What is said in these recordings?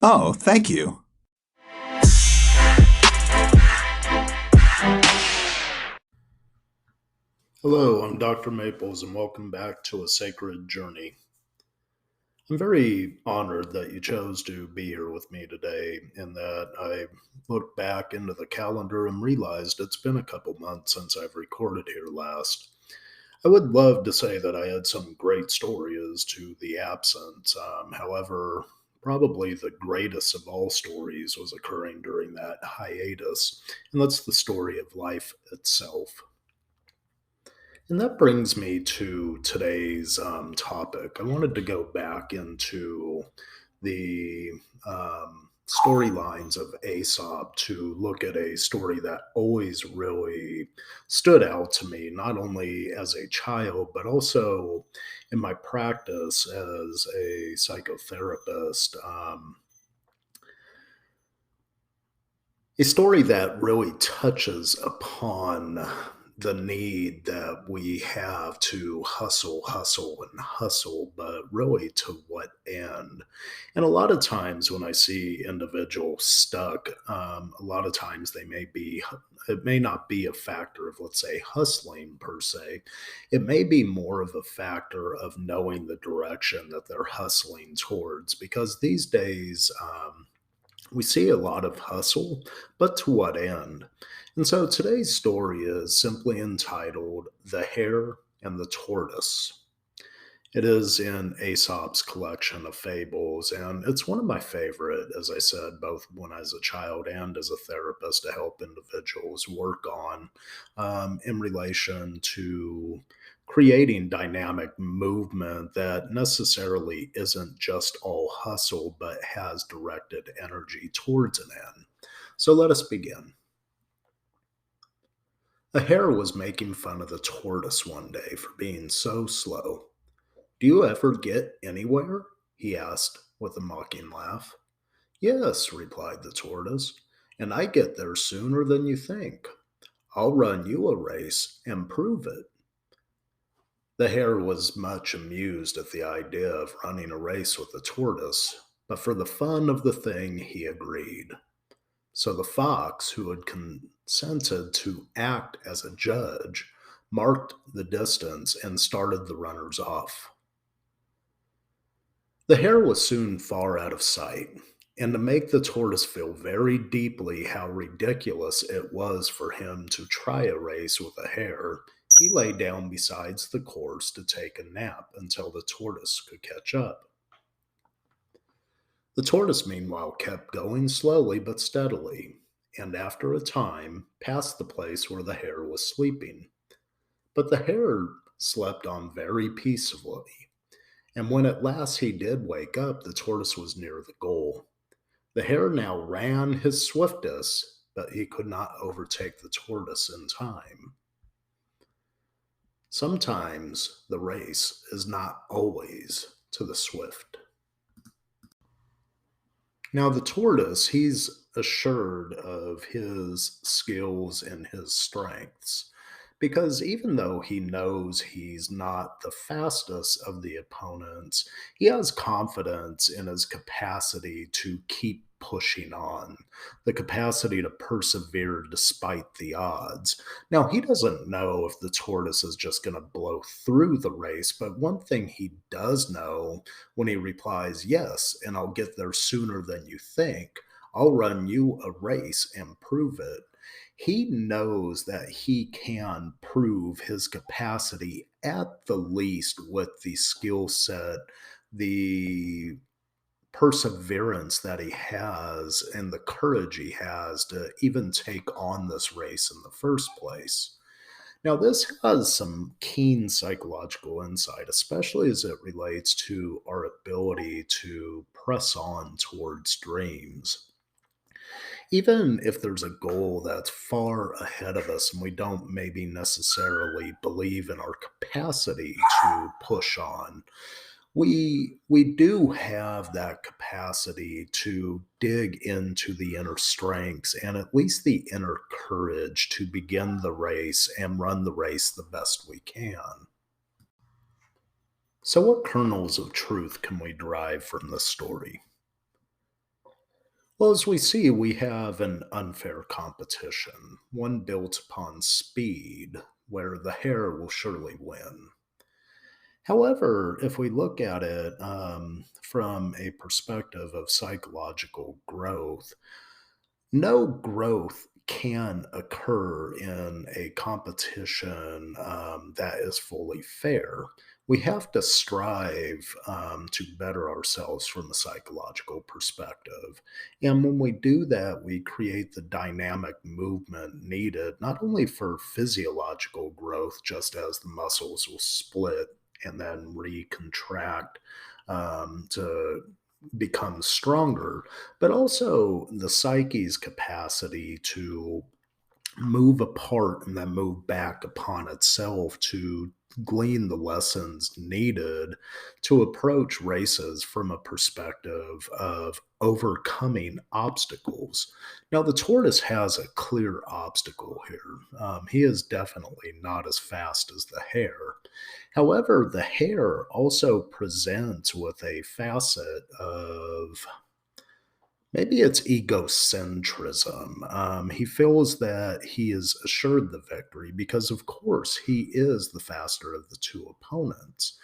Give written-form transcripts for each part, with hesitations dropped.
Oh, thank you. Hello, I'm Dr. Maples, and welcome back to A Sacred Journey. I'm very honored that you chose to be here with me today, and that I looked back into the calendar and realized it's been a couple months since I've recorded here last. I would love to say that I had some great stories to the absence. However, probably the greatest of all stories was occurring during that hiatus, and that's the story of life itself. And that brings me to today's topic. I wanted to go back into the storylines of Aesop to look at a story that always really stood out to me, not only as a child, but also in my practice as a psychotherapist. A story that really touches upon the need that we have to hustle, hustle, and hustle, but really to what end? And a lot of times when I see individuals stuck, a lot of times it may not be a factor of, let's say, hustling per se. It may be more of a factor of knowing the direction that they're hustling towards, because these days, we see a lot of hustle, but to what end? And so today's story is simply entitled The Hare and the Tortoise. It is in Aesop's collection of fables, and it's one of my favorite, as I said, both when I was a child and as a therapist to help individuals work on in relation to creating dynamic movement that necessarily isn't just all hustle, but has directed energy towards an end. So let us begin. A hare was making fun of the tortoise one day for being so slow. "Do you ever get anywhere?" he asked with a mocking laugh. "Yes," replied the tortoise, "and I get there sooner than you think. I'll run you a race and prove it." The hare was much amused at the idea of running a race with the tortoise, but for the fun of the thing he agreed. So the fox, who had consented to act as a judge, marked the distance and started the runners off. The hare was soon far out of sight, and to make the tortoise feel very deeply how ridiculous it was for him to try a race with a hare, he lay down beside the course to take a nap until the tortoise could catch up. The tortoise, meanwhile, kept going slowly but steadily, and after a time passed the place where the hare was sleeping. But the hare slept on very peacefully, and when at last he did wake up, the tortoise was near the goal. The hare now ran his swiftest, but he could not overtake the tortoise in time. Sometimes the race is not always to the swift. Now, the tortoise, he's assured of his skills and his strengths, because even though he knows he's not the fastest of the opponents, he has confidence in his capacity to keep pushing on, the capacity to persevere despite the odds. Now, he doesn't know if the tortoise is just going to blow through the race, but one thing he does know when he replies, "Yes, and I'll get there sooner than you think. I'll run you a race and prove it." He knows that he can prove his capacity at the least with the skill set, the perseverance that he has, and the courage he has to even take on this race in the first place. Now, this has some keen psychological insight, especially as it relates to our ability to press on towards dreams. Even if there's a goal that's far ahead of us and we don't maybe necessarily believe in our capacity to push on, we do have that capacity to dig into the inner strengths and at least the inner courage to begin the race and run the race the best we can. So, what kernels of truth can we derive from this story? Well, as we see, we have an unfair competition, one built upon speed, where the hare will surely win. However, if we look at it from a perspective of psychological growth, no growth can occur in a competition that is fully fair. We have to strive to better ourselves from a psychological perspective. And when we do that, we create the dynamic movement needed not only for physiological growth, just as the muscles will split and then recontract to become stronger, but also the psyche's capacity to move apart and then move back upon itself to glean the lessons needed to approach races from a perspective of overcoming obstacles. Now, the tortoise has a clear obstacle here. He is definitely not as fast as the hare. However, the hare also presents with a facet of maybe it's egocentrism. He feels that he is assured the victory because, of course, he is the faster of the two opponents.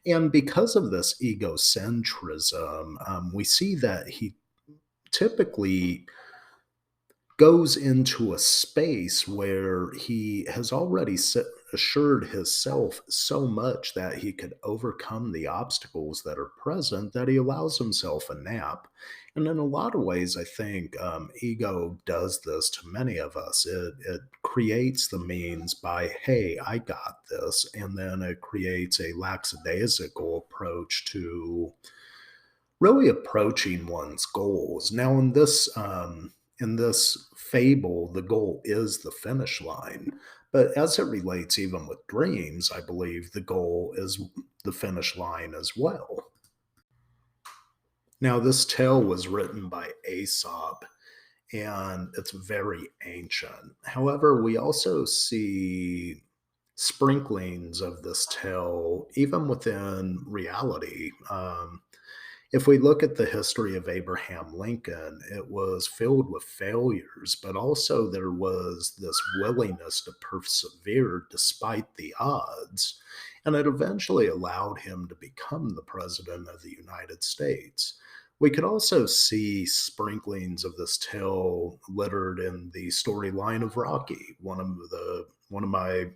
And because of this egocentrism, we see that he typically goes into a space where he has already assured himself so much that he could overcome the obstacles that are present that he allows himself a nap. And in a lot of ways, I think ego does this to many of us. It creates the means by, hey, I got this. And then it creates a lackadaisical approach to really approaching one's goals. Now, in this fable, the goal is the finish line, but as it relates even with dreams, I believe the goal is the finish line as well. Now, this tale was written by Aesop, and it's very ancient. However, we also see sprinklings of this tale even within reality. If we look at the history of Abraham Lincoln, it was filled with failures, but also there was this willingness to persevere despite the odds. And it eventually allowed him to become the president of the United States. We could also see sprinklings of this tale littered in the storyline of Rocky, one of my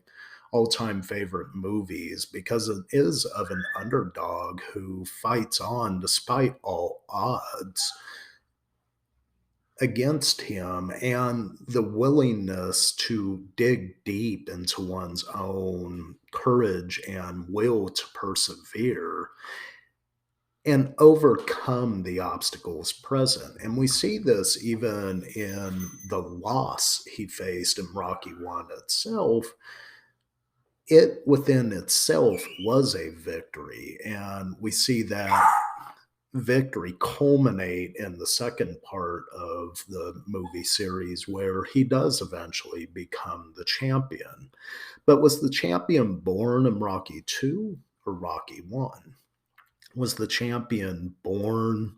all-time favorite movies because it is of an underdog who fights on despite all odds against him and the willingness to dig deep into one's own courage and will to persevere and overcome the obstacles present. And we see this even in the loss he faced in Rocky 1 itself. It within itself was a victory. And we see that victory culminate in the second part of the movie series where he does eventually become the champion. But was the champion born in Rocky 2 or Rocky 1? Was the champion born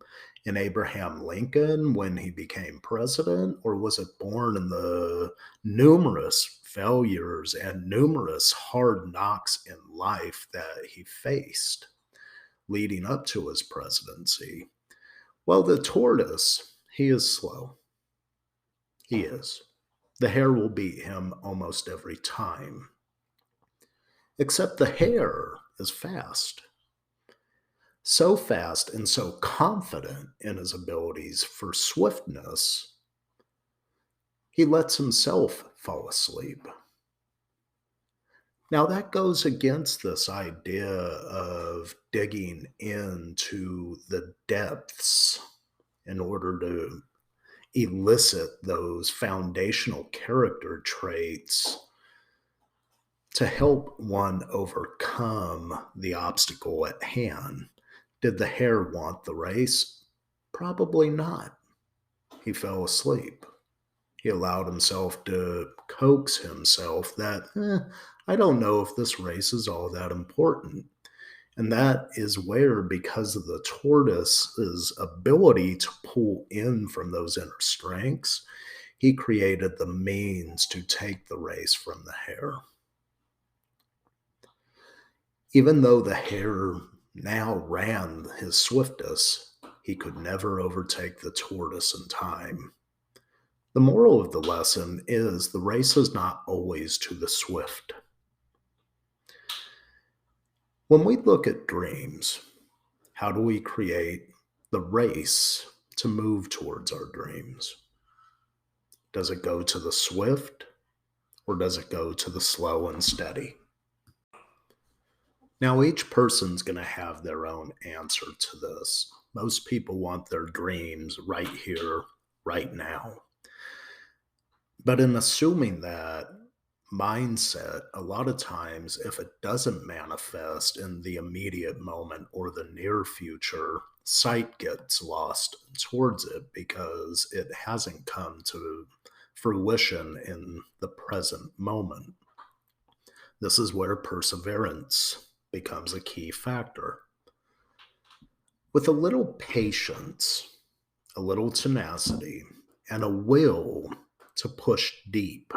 in Abraham Lincoln when he became president, or was it born in the numerous failures and numerous hard knocks in life that he faced leading up to his presidency? Well, the tortoise, he is slow. He is. The hare will beat him almost every time, except the hare is fast. So fast and so confident in his abilities for swiftness, he lets himself fall asleep. Now, that goes against this idea of digging into the depths in order to elicit those foundational character traits to help one overcome the obstacle at hand. Did the hare want the race? Probably not. He fell asleep. He allowed himself to coax himself that, I don't know if this race is all that important. And that is where, because of the tortoise's ability to pull in from those inner strengths, he created the means to take the race from the hare. Even though the hare now ran his swiftest, he could never overtake the tortoise in time. The moral of the lesson is the race is not always to the swift. When we look at dreams, how do we create the race to move towards our dreams? Does it go to the swift or does it go to the slow and steady? Now, each person's going to have their own answer to this. Most people want their dreams right here, right now. But in assuming that mindset, a lot of times, if it doesn't manifest in the immediate moment or the near future, sight gets lost towards it because it hasn't come to fruition in the present moment. This is where perseverance becomes a key factor. With a little patience, a little tenacity, and a will to push deep,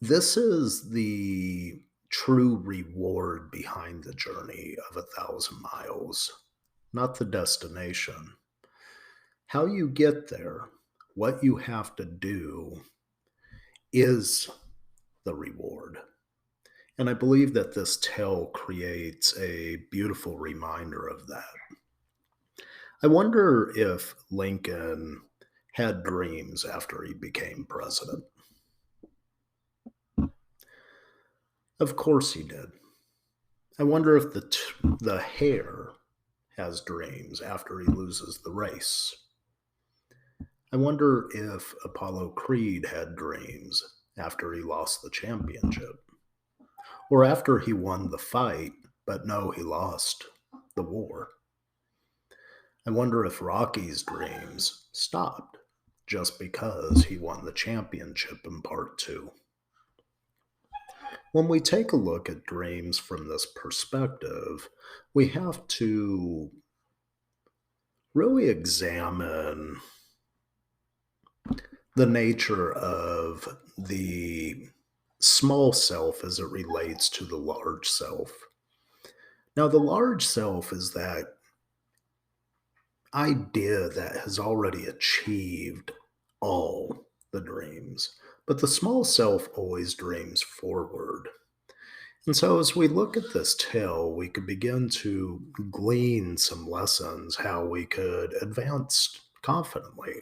this is the true reward behind the journey of 1,000 miles, not the destination. How you get there, what you have to do, is the reward. And I believe that this tale creates a beautiful reminder of that. I wonder if Lincoln had dreams after he became president. Of course he did. I wonder if the hare has dreams after he loses the race. I wonder if Apollo Creed had dreams after he lost the championship, or after he won the fight, but no, he lost the war. I wonder if Rocky's dreams stopped just because he won the championship in part two. When we take a look at dreams from this perspective, we have to really examine the nature of the small self as it relates to the large self. Now, the large self is that idea that has already achieved all the dreams, but the small self always dreams forward. And so, as we look at this tale, we could begin to glean some lessons how we could advance confidently.